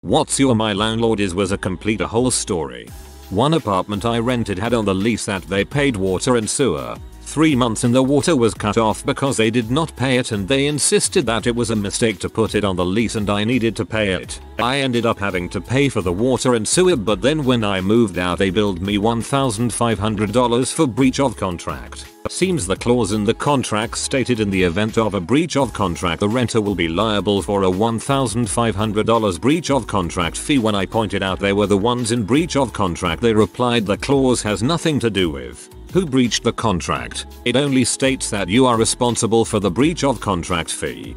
What's your my landlord is was a complete a whole story. One apartment I rented had on the lease that they paid water and sewer. 3 months and the water was cut off because they did not pay it, and they insisted that it was a mistake to put it on the lease and I needed to pay it. I ended up having to pay for the water and sewer, but then when I moved out they billed me $1,500 for breach of contract. Seems the clause in the contract stated in the event of a breach of contract the renter will be liable for a $1,500 breach of contract fee. When I pointed out they were the ones in breach of contract, they replied the clause has nothing to do with who breached the contract. It only states that you are responsible for the breach of contract fee.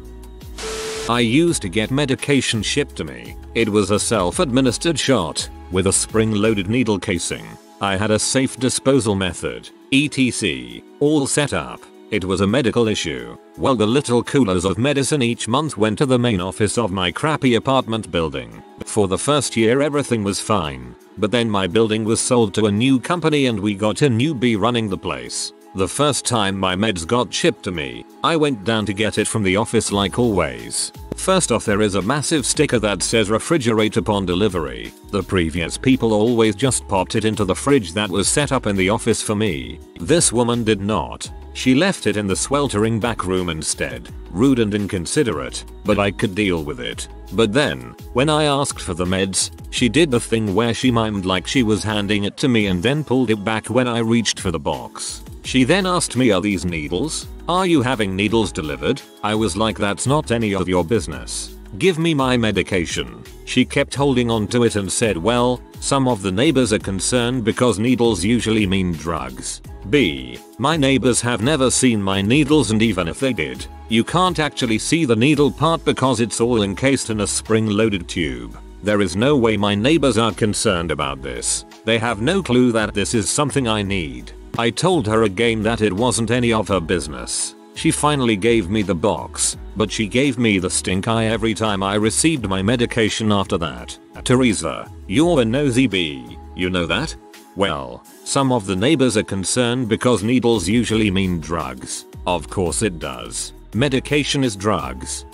I used to get medication shipped to me. It was a self-administered shot with a spring-loaded needle casing. I had a safe disposal method, etc. all set up. It was a medical issue. Well, the little coolers of medicine each month went to the main office of my crappy apartment building. For the first year everything was fine, but then my building was sold to a new company and we got a newbie running the place. The first time my meds got shipped to me, I went down to get it from the office like always. First off, there is a massive sticker that says refrigerate upon delivery. The previous people always just popped it into the fridge that was set up in the office for me. This woman did not. She left it in the sweltering back room instead. Rude and inconsiderate, but I could deal with it. But then, when I asked for the meds, she did the thing where she mimed like she was handing it to me and then pulled it back when I reached for the box. She then asked me, are these needles? Are you having needles delivered? I was like, that's not any of your business. Give me my medication. She kept holding on to it and said, well, some of the neighbors are concerned because needles usually mean drugs. B. My neighbors have never seen my needles, and even if they did, you can't actually see the needle part because it's all encased in a spring-loaded tube. There is no way my neighbors are concerned about this. They have no clue that this is something I need. I told her again that it wasn't any of her business. She finally gave me the box, but she gave me the stink eye every time I received my medication after that. Teresa, you're a nosy bee, you know that? Well, some of the neighbors are concerned because needles usually mean drugs. Of course it does. Medication is drugs.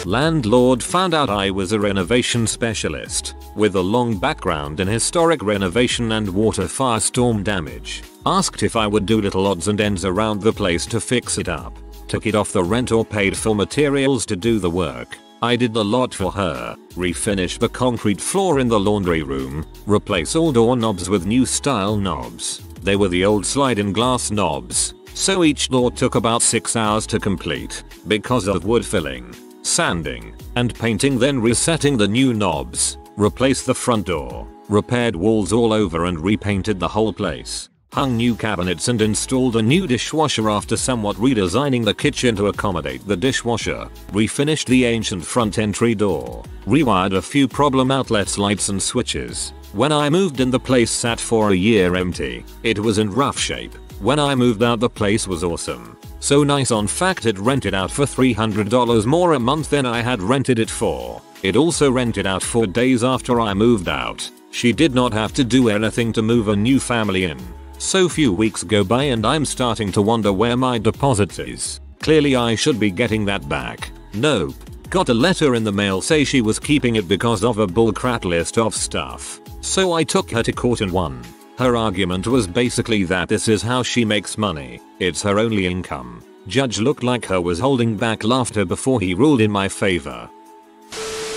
Landlord found out I was a renovation specialist with a long background in historic renovation and water firestorm damage. Asked if I would do little odds and ends around the place to fix it up. Took it off the rent or paid for materials to do the work. I did a lot for her. Refinish the concrete floor in the laundry room. Replace all doorknobs with new style knobs. They were the old slide-in glass knobs, so each door took about 6 hours to complete because of wood filling, sanding, and painting, then resetting the new knobs. Replaced the front door, repaired walls all over and repainted the whole place. Hung new cabinets and installed a new dishwasher after somewhat redesigning the kitchen to accommodate the dishwasher. Refinished the ancient front entry door. Rewired a few problem outlets, lights and switches. When I moved in, the place sat for a year empty. It was in rough shape. When I moved out, the place was awesome. So nice, on fact it rented out for $300 more a month than I had rented it for. It also rented out 4 days after I moved out. She did not have to do anything to move a new family in. So few weeks go by and I'm starting to wonder where my deposit is. Clearly I should be getting that back. Nope. Got a letter in the mail say she was keeping it because of a bullcrap list of stuff. So I took her to court and won. Her argument was basically that this is how she makes money. It's her only income. Judge looked like her was holding back laughter before he ruled in my favor.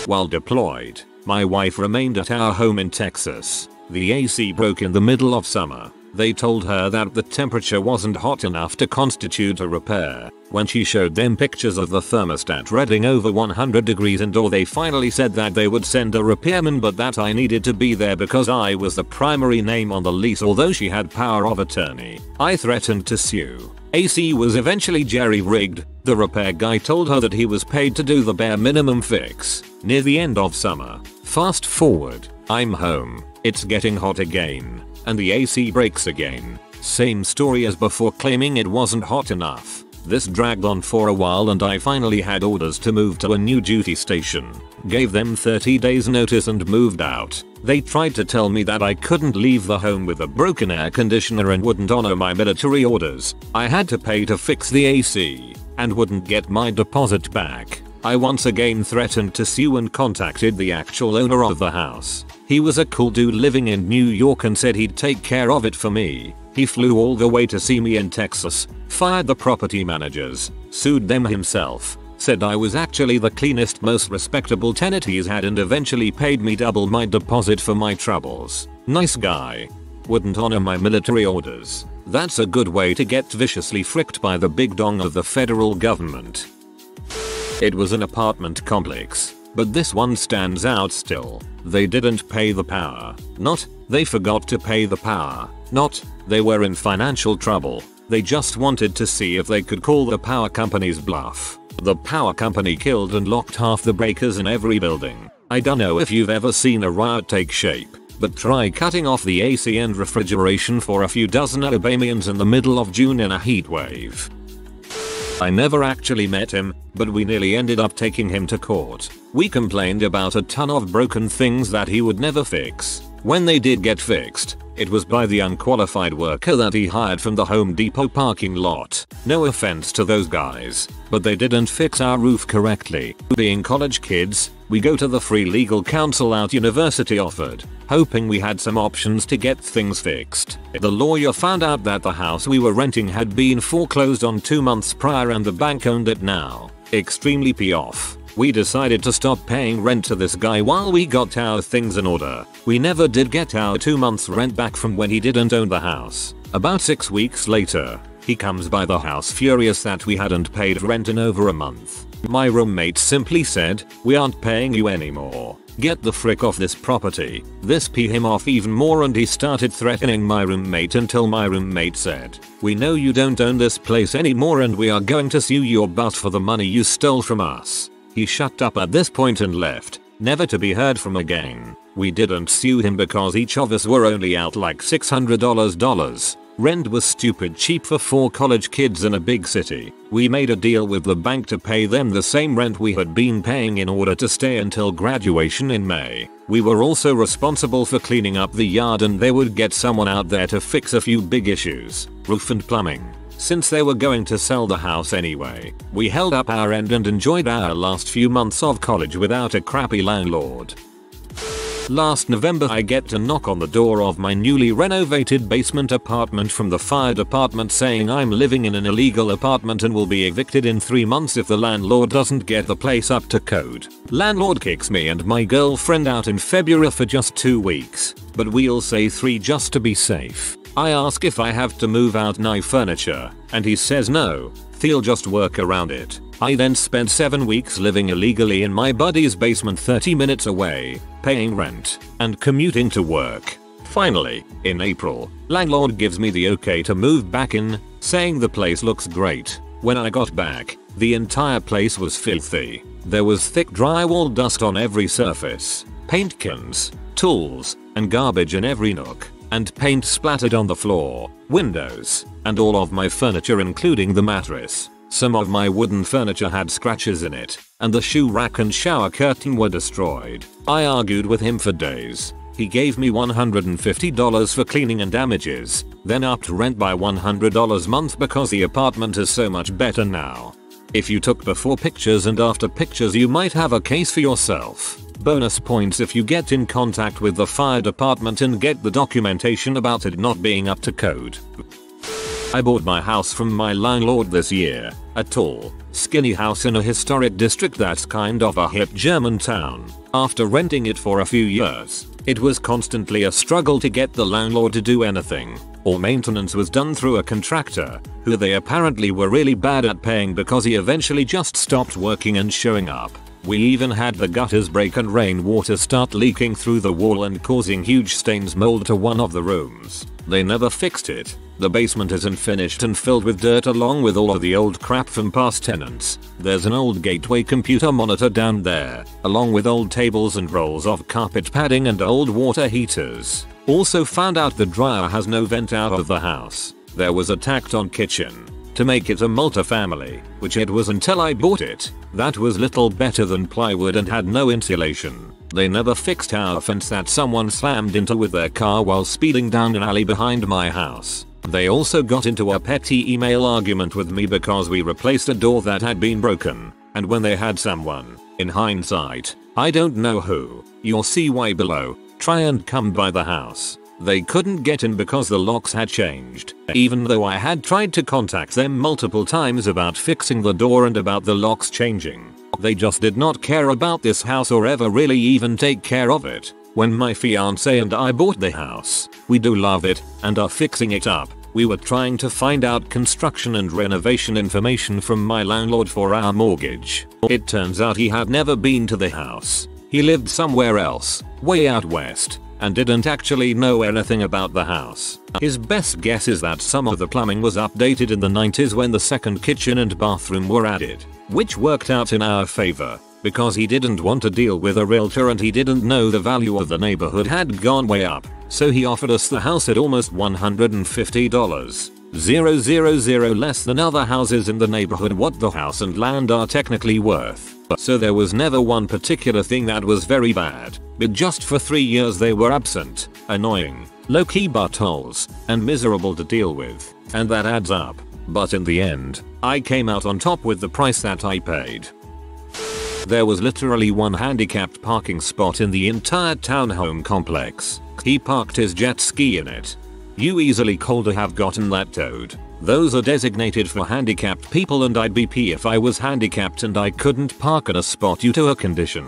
While deployed, my wife remained at our home in Texas. The AC broke in the middle of summer. They told her that the temperature wasn't hot enough to constitute a repair. When she showed them pictures of the thermostat reading over 100 degrees indoor, they finally said that they would send a repairman, but that I needed to be there because I was the primary name on the lease, although she had power of attorney. I threatened to sue. AC was eventually jerry-rigged. The repair guy told her that he was paid to do the bare minimum fix. Near the end of summer. Fast forward, I'm home. It's getting hot again. And the AC breaks again. Same story as before, claiming it wasn't hot enough. This dragged on for a while and I finally had orders to move to a new duty station. Gave them 30 days notice and moved out. They tried to tell me that I couldn't leave the home with a broken air conditioner and wouldn't honor my military orders. I had to pay to fix the AC and wouldn't get my deposit back. I once again threatened to sue and contacted the actual owner of the house. He was a cool dude living in New York and said he'd take care of it for me. He flew all the way to see me in Texas, fired the property managers, sued them himself, said I was actually the cleanest, most respectable tenant he's had, and eventually paid me double my deposit for my troubles. Nice guy. Wouldn't honor my military orders. That's a good way to get viciously fricked by the big dong of the federal government. It was an apartment complex, but this one stands out still. They didn't pay the power. Not, they forgot to pay the power. Not, they were in financial trouble. They just wanted to see if they could call the power company's bluff. The power company killed and locked half the breakers in every building. I don't know if you've ever seen a riot take shape, but try cutting off the AC and refrigeration for a few dozen Alabamians in the middle of June in a heat wave. I never actually met him, but we nearly ended up taking him to court. We complained about a ton of broken things that he would never fix. When they did get fixed, it was by the unqualified worker that he hired from the Home Depot parking lot. No offense to those guys, but they didn't fix our roof correctly. Being college kids, we go to the free legal counsel our university offered, hoping we had some options to get things fixed. The lawyer found out that the house we were renting had been foreclosed on 2 months prior and the bank owned it now. Extremely pissed off. We decided to stop paying rent to this guy while we got our things in order. We never did get our 2 months rent back from when he didn't own the house. About 6 weeks later, he comes by the house furious that we hadn't paid rent in over a month. My roommate simply said, "We aren't paying you anymore. Get the frick off this property." This pissed him off even more and he started threatening my roommate until my roommate said, "We know you don't own this place anymore and we are going to sue your butt for the money you stole from us." He shut up at this point and left, never to be heard from again. We didn't sue him because each of us were only out like $600. Rent was stupid cheap for 4 college kids in a big city. We made a deal with the bank to pay them the same rent we had been paying in order to stay until graduation in May. We were also responsible for cleaning up the yard and they would get someone out there to fix a few big issues, roof and plumbing. Since they were going to sell the house anyway, we held up our end and enjoyed our last few months of college without a crappy landlord. Last November I get a knock on the door of my newly renovated basement apartment from the fire department saying I'm living in an illegal apartment and will be evicted in 3 months if the landlord doesn't get the place up to code. Landlord kicks me and my girlfriend out in February for just 2 weeks, but we'll say 3 just to be safe. I ask if I have to move out my furniture, and he says no, he'll just work around it. I then spent 7 weeks living illegally in my buddy's basement 30 minutes away, paying rent, and commuting to work. Finally, in April, landlord gives me the okay to move back in, saying the place looks great. When I got back, the entire place was filthy. There was thick drywall dust on every surface, paint cans, tools, and garbage in every nook, and paint splattered on the floor, windows, and all of my furniture including the mattress. Some of my wooden furniture had scratches in it, and the shoe rack and shower curtain were destroyed. I argued with him for days. He gave me $150 for cleaning and damages, then upped rent by $100 a month because the apartment is so much better now. If you took before pictures and after pictures you might have a case for yourself. Bonus points if you get in contact with the fire department and get the documentation about it not being up to code. I bought my house from my landlord this year, a tall, skinny house in a historic district that's kind of a hip German town. After renting it for a few years, it was constantly a struggle to get the landlord to do anything. All maintenance was done through a contractor, who they apparently were really bad at paying because he eventually just stopped working and showing up. We even had the gutters break and rainwater start leaking through the wall and causing huge stains mold to one of the rooms. They never fixed it. The basement is unfinished and filled with dirt along with all of the old crap from past tenants. There's an old gateway computer monitor down there, along with old tables and rolls of carpet padding and old water heaters. Also found out the dryer has no vent out of the house. There was a tacked-on kitchen to make it a multifamily, which it was until I bought it. That was little better than plywood and had no insulation. They never fixed our fence that someone slammed into with their car while speeding down an alley behind my house. They also got into a petty email argument with me because we replaced a door that had been broken. and when they had someone, in hindsight, I don't know who, you'll see why below, try and come by the house. They couldn't get in because the locks had changed, even though I had tried to contact them multiple times about fixing the door and about the locks changing. They just did not care about this house or ever really even take care of it. When my fiance and I bought the house, we do love it and are fixing it up. We were trying to find out construction and renovation information from my landlord for our mortgage. It turns out he had never been to the house. He lived somewhere else, way out west, and didn't actually know anything about the house. His best guess is that some of the plumbing was updated in the 90s when the second kitchen and bathroom were added, which worked out in our favor, because he didn't want to deal with a realtor and he didn't know the value of the neighborhood had gone way up, so he offered us the house at almost $150. 000 less than other houses in the neighborhood what the house and land are technically worth. So there was never one particular thing that was very bad, but just for 3 years they were absent, annoying, low-key buttholes, and miserable to deal with, and that adds up. But in the end, I came out on top with the price that I paid. There was literally one handicapped parking spot in the entire townhome complex. He parked his jet ski in it. You easily could have gotten that towed. Those are designated for handicapped people and I'd be P if I was handicapped and I couldn't park in a spot due to a condition.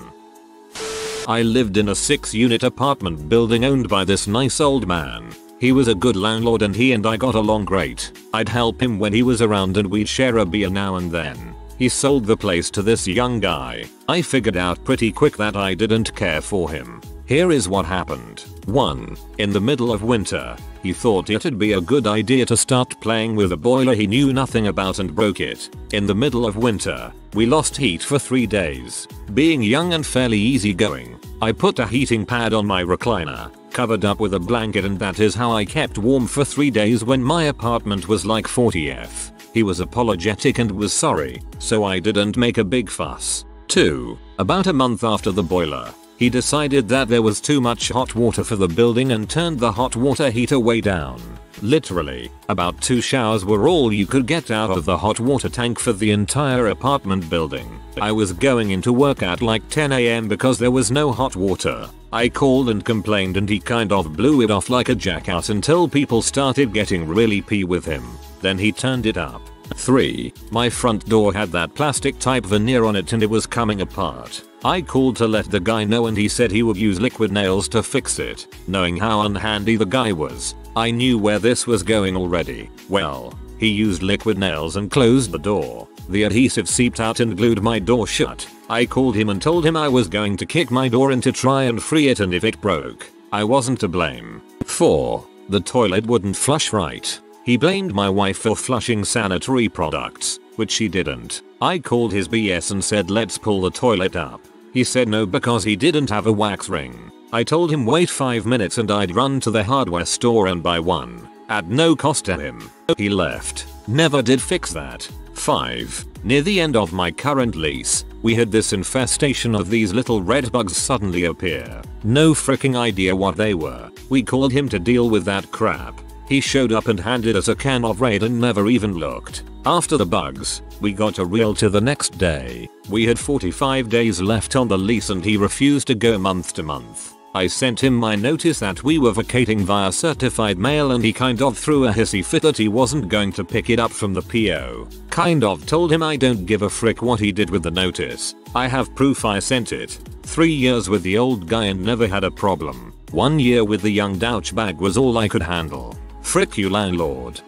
I lived in a 6-unit apartment building owned by this nice old man. He was a good landlord and he and I got along great. I'd help him when he was around and we'd share a beer now and then. He sold the place to this young guy. I figured out pretty quick that I didn't care for him. Here is what happened. 1. In the middle of winter, he thought it'd be a good idea to start playing with a boiler he knew nothing about and broke it. In the middle of winter, we lost heat for 3 days. Being young and fairly easygoing, I put a heating pad on my recliner, covered up with a blanket, and that is how I kept warm for 3 days when my apartment was like 40°F. He was apologetic and was sorry, so I didn't make a big fuss. 2. About a month after the boiler, he decided that there was too much hot water for the building and turned the hot water heater way down. Literally, about 2 showers were all you could get out of the hot water tank for the entire apartment building. I was going into work at like 10 AM because there was no hot water. I called and complained and he kind of blew it off like a jackass until people started getting really pee with him. Then he turned it up. 3. My front door had that plastic type veneer on it and it was coming apart. I called to let the guy know and he said he would use liquid nails to fix it. Knowing how unhandy the guy was, I knew where this was going already. Well, he used liquid nails and closed the door. The adhesive seeped out and glued my door shut. I called him and told him I was going to kick my door in to try and free it, and if it broke, I wasn't to blame. 4. The toilet wouldn't flush right. He blamed my wife for flushing sanitary products, which she didn't. I called his BS and said let's pull the toilet up. He said no because he didn't have a wax ring. I told him wait 5 minutes and I'd run to the hardware store and buy one, at no cost to him. He left. Never did fix that. 5. Near the end of my current lease, we had this infestation of these little red bugs suddenly appear. No freaking idea what they were. We called him to deal with that crap. He showed up and handed us a can of Raid and never even looked. After the bugs, we got a realtor the next day. We had 45 days left on the lease and he refused to go month to month. I sent him my notice that we were vacating via certified mail and he kind of threw a hissy fit that he wasn't going to pick it up from the PO. Kind of told him I don't give a frick what he did with the notice. I have proof I sent it. 3 years with the old guy and never had a problem. 1 year with the young douchebag was all I could handle. Frick you, landlord.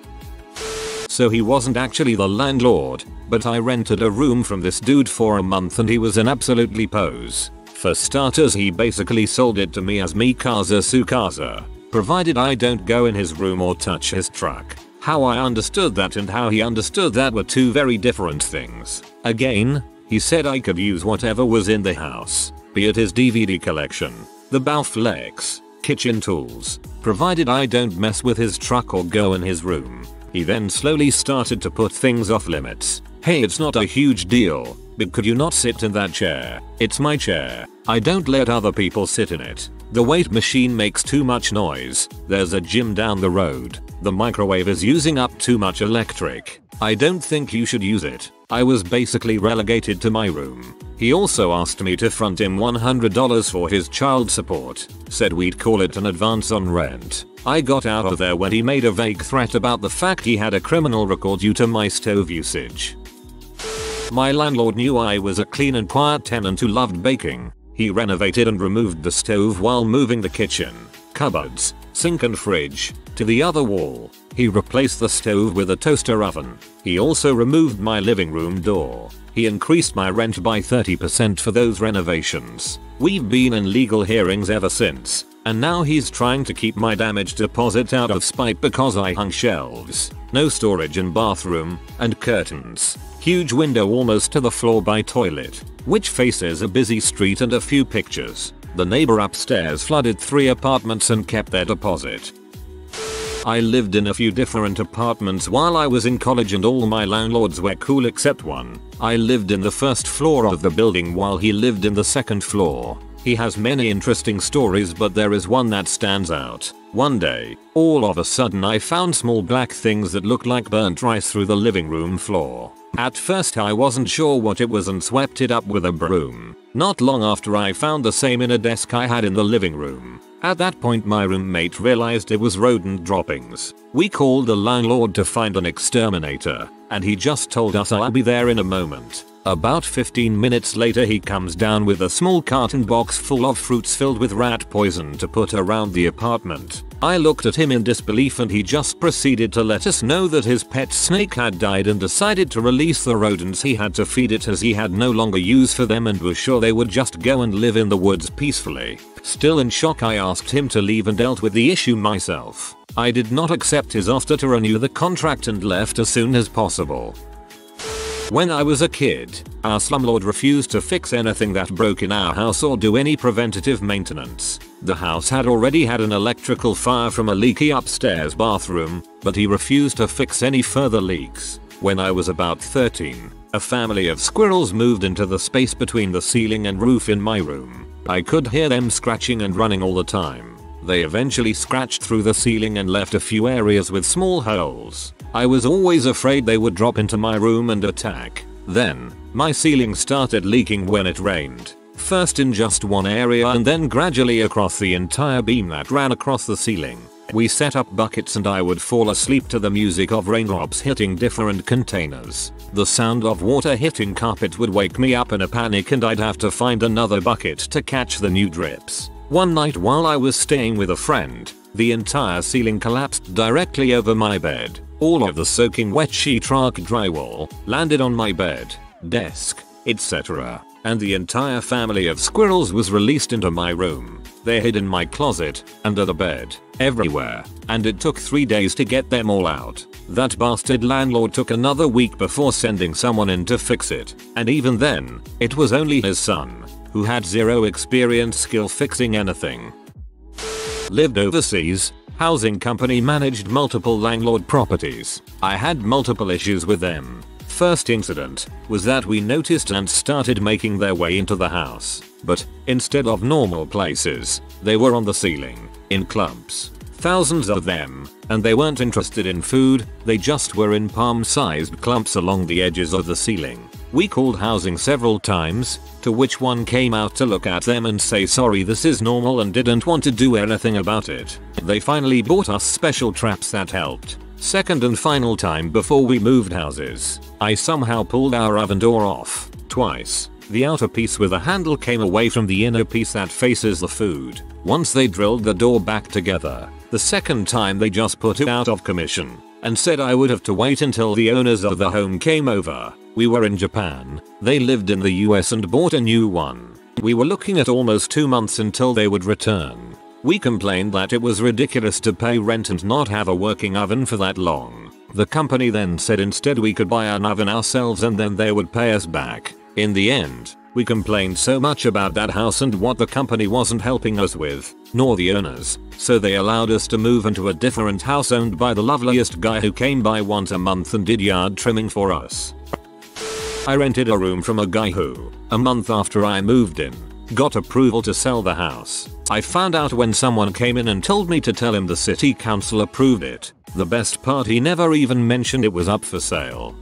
So he wasn't actually the landlord, but I rented a room from this dude for a month and he was an absolutely pose. For starters, he basically sold it to me as mi casa su casa, provided I don't go in his room or touch his truck. How I understood that and how he understood that were two very different things. Again, he said I could use whatever was in the house, be it his DVD collection, the Bowflex, kitchen tools, provided I don't mess with his truck or go in his room. He then slowly started to put things off limits. Hey, it's not a huge deal, but could you not sit in that chair? It's my chair. I don't let other people sit in it. The weight machine makes too much noise. There's a gym down the road. The microwave is using up too much electric. I don't think you should use it. I was basically relegated to my room. He also asked me to front him $100 for his child support, said we'd call it an advance on rent. I got out of there when he made a vague threat about the fact he had a criminal record due to my stove usage. My landlord knew I was a clean and quiet tenant who loved baking. He renovated and removed the stove while moving the kitchen, cupboards, sink and fridge to the other wall. He replaced the stove with a toaster oven. He also removed my living room door. He increased my rent by 30% for those renovations. We've been in legal hearings ever since, and now he's trying to keep my damaged deposit out of spite because I hung shelves, no storage in bathroom, and curtains. Huge window almost to the floor by toilet, which faces a busy street and a few pictures. The neighbor upstairs flooded 3 apartments and kept their deposit. I lived in a few different apartments while I was in college and all my landlords were cool except one. I lived in the first floor of the building while he lived in the second floor. He has many interesting stories, but there is one that stands out. One day, all of a sudden I found small black things that looked like burnt rice through the living room floor. At first I wasn't sure what it was and swept it up with a broom. Not long after I found the same in a desk I had in the living room. At that point my roommate realized it was rodent droppings. We called the landlord to find an exterminator, and he just told us I'll be there in a moment. About 15 minutes later he comes down with a small carton box full of fruits filled with rat poison to put around the apartment. I looked at him in disbelief and he just proceeded to let us know that his pet snake had died and decided to release the rodents he had to feed it as he had no longer use for them and was sure they would just go and live in the woods peacefully. Still in shock, I asked him to leave and dealt with the issue myself. I did not accept his offer to renew the contract and left as soon as possible. When I was a kid, our slumlord refused to fix anything that broke in our house or do any preventative maintenance. The house had already had an electrical fire from a leaky upstairs bathroom, but he refused to fix any further leaks. When I was about 13, a family of squirrels moved into the space between the ceiling and roof in my room. I could hear them scratching and running all the time. They eventually scratched through the ceiling and left a few areas with small holes. I was always afraid they would drop into my room and attack. Then, my ceiling started leaking when it rained. First in just one area and then gradually across the entire beam that ran across the ceiling. We set up buckets and I would fall asleep to the music of raindrops hitting different containers. The sound of water hitting carpet would wake me up in a panic and I'd have to find another bucket to catch the new drips. One night while I was staying with a friend, the entire ceiling collapsed directly over my bed. All of the soaking wet sheetrock drywall landed on my bed, desk, etc. And the entire family of squirrels was released into my room. They hid in my closet, under the bed, everywhere, and it took 3 days to get them all out. That bastard landlord took another week before sending someone in to fix it, and even then, it was only his son, who had zero experience skill fixing anything. Lived overseas. Housing company managed multiple landlord properties. I had multiple issues with them. First incident was that we noticed ants started making their way into the house, but instead of normal places, they were on the ceiling, in clumps. Thousands of them, and they weren't interested in food, they just were in palm-sized clumps along the edges of the ceiling. We called housing several times, to which one came out to look at them and say sorry this is normal and didn't want to do anything about it. They finally bought us special traps that helped. Second and final time before we moved houses, I somehow pulled our oven door off, twice. The outer piece with a handle came away from the inner piece that faces the food. Once they drilled the door back together. The second time they just put it out of commission and said I would have to wait until the owners of the home came over. We were in Japan. They lived in the US and bought a new one. We were looking at almost 2 months until they would return. We complained that it was ridiculous to pay rent and not have a working oven for that long. The company then said instead we could buy an oven ourselves and then they would pay us back. In the end, we complained so much about that house and what the company wasn't helping us with, nor the owners, so they allowed us to move into a different house owned by the loveliest guy who came by once a month and did yard trimming for us. I rented a room from a guy who, a month after I moved in, got approval to sell the house. I found out when someone came in and told me to tell him the city council approved it. The best part, he never even mentioned it was up for sale.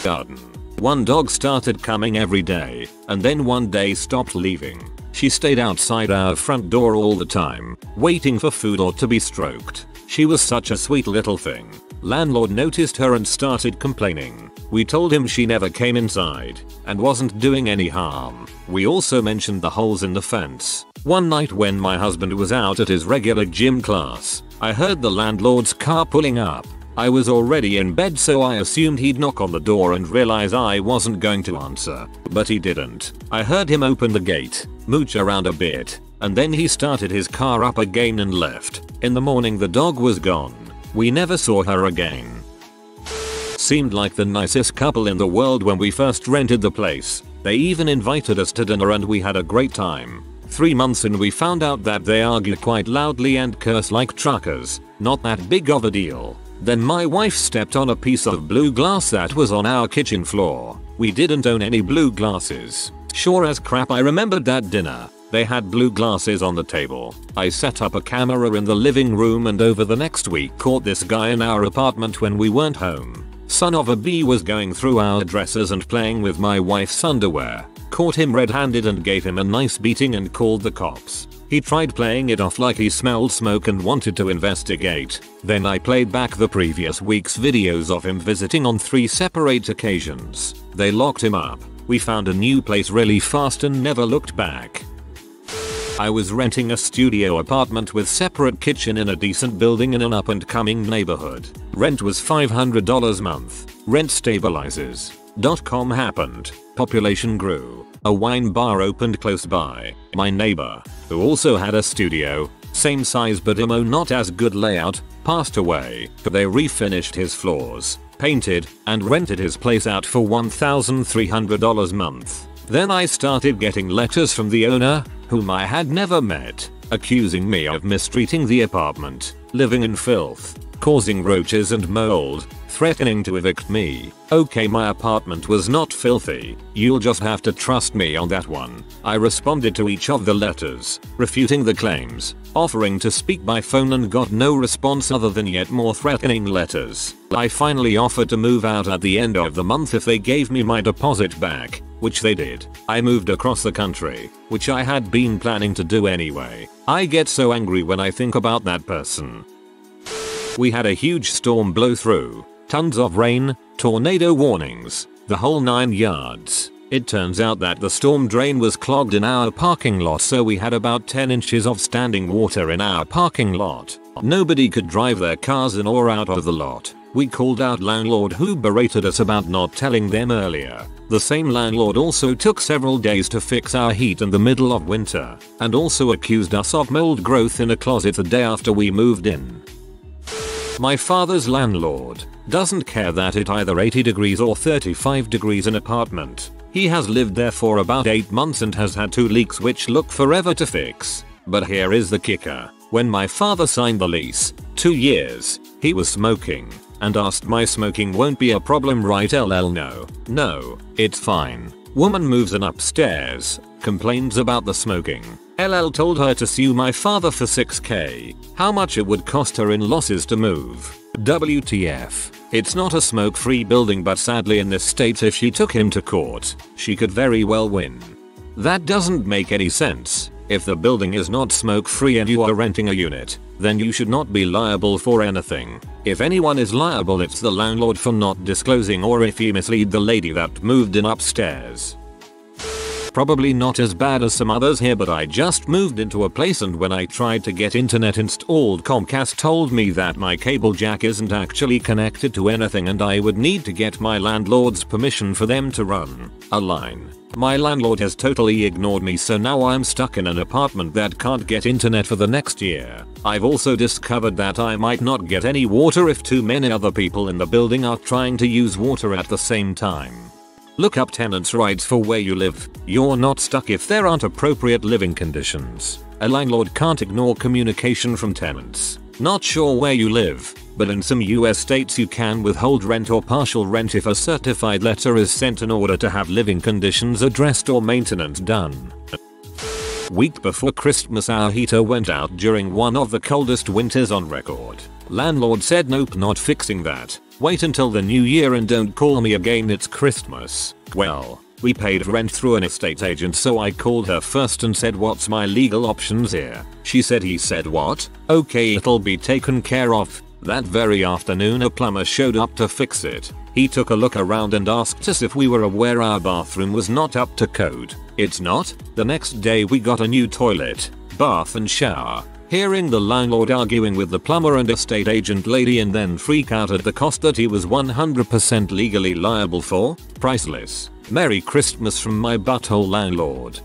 Garden. One dog started coming every day, and then one day stopped leaving. She stayed outside our front door all the time, waiting for food or to be stroked. She was such a sweet little thing. Landlord noticed her and started complaining. We told him she never came inside and wasn't doing any harm. We also mentioned the holes in the fence. One night when my husband was out at his regular gym class, I heard the landlord's car pulling up. I was already in bed, so I assumed he'd knock on the door and realize I wasn't going to answer. But he didn't. I heard him open the gate, mooch around a bit, and then he started his car up again and left. In the morning the dog was gone. We never saw her again. Seemed like the nicest couple in the world when we first rented the place. They even invited us to dinner and we had a great time. 3 months in we found out that they argue quite loudly and curse like truckers. Not that big of a deal. Then my wife stepped on a piece of blue glass that was on our kitchen floor. We didn't own any blue glasses. Sure as crap I remembered that dinner. They had blue glasses on the table. I set up a camera in the living room and over the next week caught this guy in our apartment when we weren't home. Son of a bee was going through our dressers and playing with my wife's underwear. Caught him red-handed and gave him a nice beating and called the cops. He tried playing it off like he smelled smoke and wanted to investigate. Then I played back the previous week's videos of him visiting on 3 separate occasions. They locked him up. We found a new place really fast and never looked back. I was renting a studio apartment with separate kitchen in a decent building in an up-and-coming neighborhood. Rent was $500 a month. Rent stabilizes. .com happened. Population grew. A wine bar opened close by. My neighbor, who also had a studio, same size but not as good layout, passed away. They refinished his floors, painted, and rented his place out for $1,300 a month. Then I started getting letters from the owner, whom I had never met, accusing me of mistreating the apartment, living in filth, causing roaches and mold, threatening to evict me. Okay, my apartment was not filthy. You'll just have to trust me on that one. I responded to each of the letters, refuting the claims, offering to speak by phone and got no response other than yet more threatening letters. I finally offered to move out at the end of the month if they gave me my deposit back, which they did. I moved across the country, which I had been planning to do anyway. I get so angry when I think about that person. We had a huge storm blow through. Tons of rain, tornado warnings, the whole 9 yards. It turns out that the storm drain was clogged in our parking lot, so we had about 10 inches of standing water in our parking lot. Nobody could drive their cars in or out of the lot. We called out landlord, who berated us about not telling them earlier. The same landlord also took several days to fix our heat in the middle of winter, and also accused us of mold growth in a closet the day after we moved in. My father's landlord doesn't care that it's either 80 degrees or 35 degrees in apartment. He has lived there for about 8 months and has had 2 leaks which look forever to fix. But here is the kicker. When my father signed the lease, 2 years, he was smoking and asked, my smoking won't be a problem, right? LL no, it's fine. Woman moves in upstairs, complains about the smoking. LL told her to sue my father for $6,000. How much it would cost her in losses to move. WTF. It's not a smoke-free building, but sadly in this state if she took him to court, she could very well win. That doesn't make any sense. If the building is not smoke-free and you are renting a unit, then you should not be liable for anything. If anyone is liable, it's the landlord for not disclosing, or if he misled the lady that moved in upstairs. Probably not as bad as some others here, but I just moved into a place and when I tried to get internet installed, Comcast told me that my cable jack isn't actually connected to anything and I would need to get my landlord's permission for them to run a line. My landlord has totally ignored me, so now I'm stuck in an apartment that can't get internet for the next year. I've also discovered that I might not get any water if too many other people in the building are trying to use water at the same time. Look up tenants' rights for where you live. You're not stuck if there aren't appropriate living conditions. A landlord can't ignore communication from tenants. Not sure where you live, but in some US states you can withhold rent or partial rent if a certified letter is sent in order to have living conditions addressed or maintenance done. Week before Christmas, our heater went out during one of the coldest winters on record. Landlord said nope, not fixing that. Wait until the new year and don't call me again, it's Christmas. Well, we paid rent through an estate agent, so I called her first and said, what's my legal options here? She said, he said what? Okay, it'll be taken care of. That very afternoon a plumber showed up to fix it. He took a look around and asked us if we were aware our bathroom was not up to code. It's not. The next day we got a new toilet, bath and shower. Hearing the landlord arguing with the plumber and estate agent lady and then freak out at the cost that he was 100% legally liable for, priceless. Merry Christmas from my butthole landlord.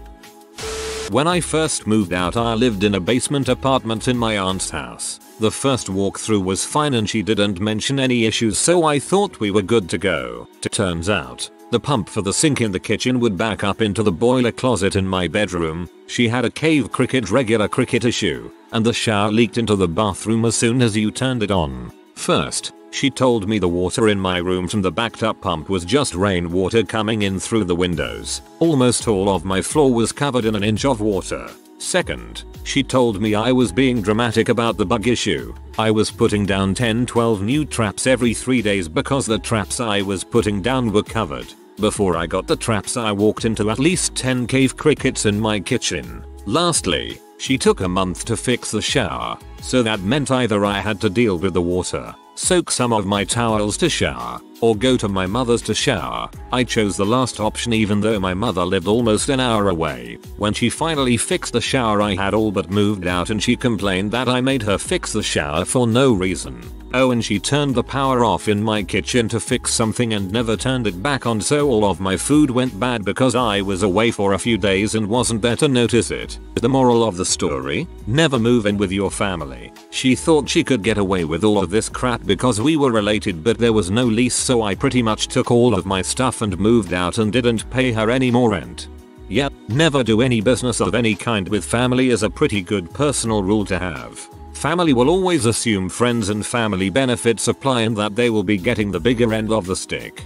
When I first moved out, I lived in a basement apartment in my aunt's house. The first walkthrough was fine and she didn't mention any issues, so I thought we were good to go. Turns out, the pump for the sink in the kitchen would back up into the boiler closet in my bedroom. She had a cave cricket regular cricket issue, and the shower leaked into the bathroom as soon as you turned it on. First, she told me the water in my room from the backed up pump was just rainwater coming in through the windows. Almost all of my floor was covered in an inch of water. Second, she told me I was being dramatic about the bug issue. I was putting down 10-12 new traps every 3 days because the traps I was putting down were covered. Before I got the traps, I walked into at least 10 cave crickets in my kitchen. Lastly, she took a month to fix the shower, so that meant either I had to deal with the water, soak some of my towels to shower, or go to my mother's to shower. I chose the last option even though my mother lived almost an hour away. When she finally fixed the shower, I had all but moved out and she complained that I made her fix the shower for no reason. Oh, and she turned the power off in my kitchen to fix something and never turned it back on, so all of my food went bad because I was away for a few days and wasn't there to notice it. The moral of the story? Never move in with your family. She thought she could get away with all of this crap because we were related, but there was no lease, so I pretty much took all of my stuff and moved out and didn't pay her any more rent. Yep, never do any business of any kind with family is a pretty good personal rule to have. Family will always assume friends and family benefits apply and that they will be getting the bigger end of the stick.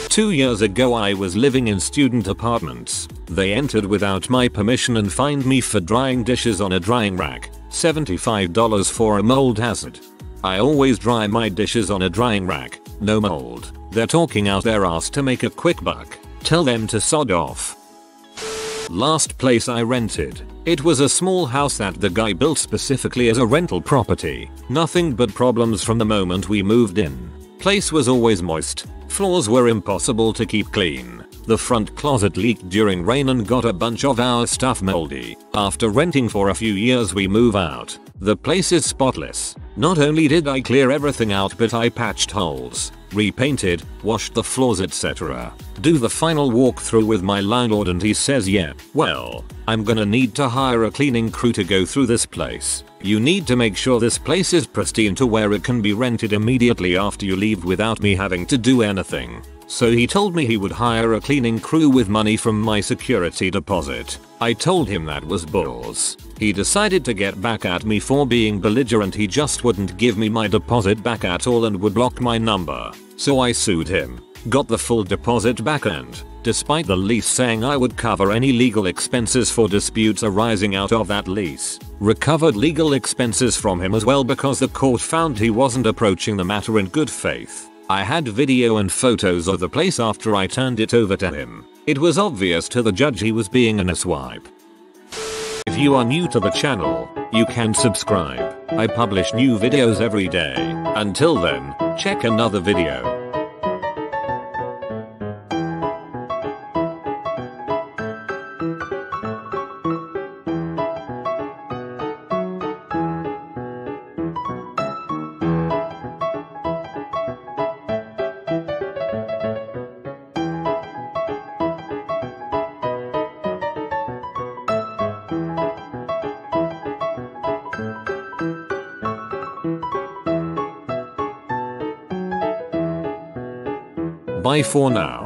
2 years ago I was living in student apartments. They entered without my permission and fined me for drying dishes on a drying rack. $75 for a mold hazard. I always dry my dishes on a drying rack. No mold. They're talking out their ass to make a quick buck. Tell them to sod off. Last place I rented. It was a small house that the guy built specifically as a rental property. Nothing but problems from the moment we moved in. Place was always moist. Floors were impossible to keep clean. The front closet leaked during rain and got a bunch of our stuff moldy. After renting for a few years we move out. The place is spotless. Not only did I clear everything out, but I patched holes, repainted, washed the floors, etc. Do the final walkthrough with my landlord and he says, yeah, well, I'm gonna need to hire a cleaning crew to go through this place. You need to make sure this place is pristine to where it can be rented immediately after you leave without me having to do anything. So he told me he would hire a cleaning crew with money from my security deposit. I told him that was balls. He decided to get back at me for being belligerent. He just wouldn't give me my deposit back at all and would block my number. So I sued him, got the full deposit back, and, despite the lease saying I would cover any legal expenses for disputes arising out of that lease, recovered legal expenses from him as well because the court found he wasn't approaching the matter in good faith. I had video and photos of the place after I turned it over to him. It was obvious to the judge he was being an asswipe. If you are new to the channel, you can subscribe. I publish new videos every day. Until then, check another video. Bye for now.